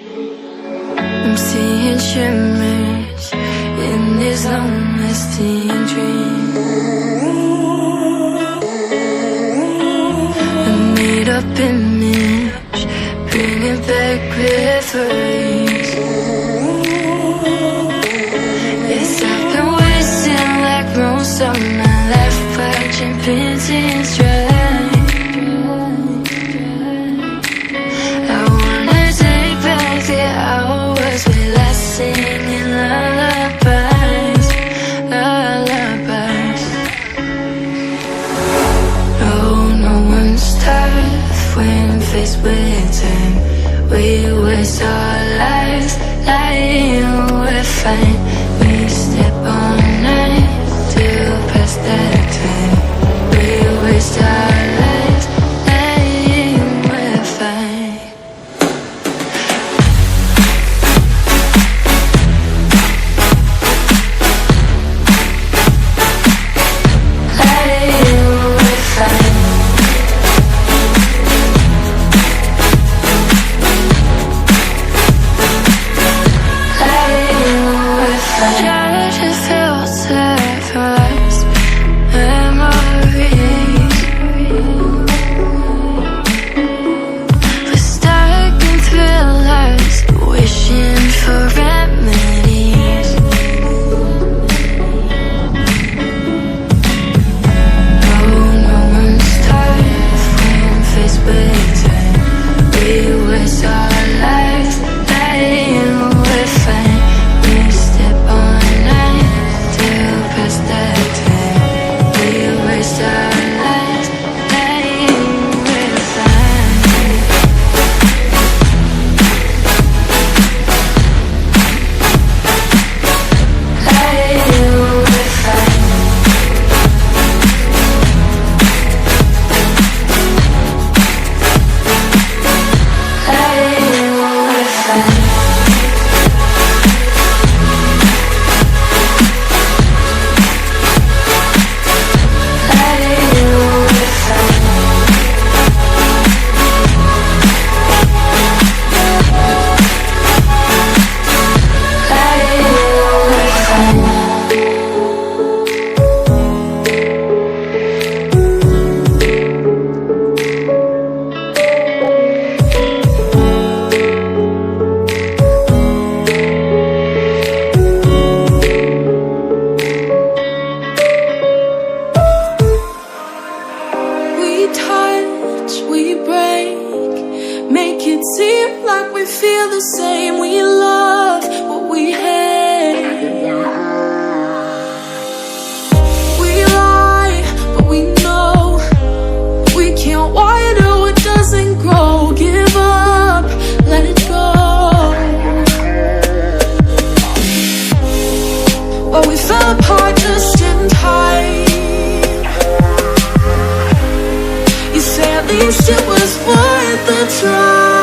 I'm seeing shimmers in these long-lasting dreams. A made-up image, bringing back memories. Yes, I've been wasting like most of my life, watching paintings dry. I wanna take back the hours we last singing lullabies, lullabies. Oh, no one's tough when faced with time. We waste our lives lying, we're fine. We step on night till past that time. We waste our lives lying, we're fine. It was worth the try.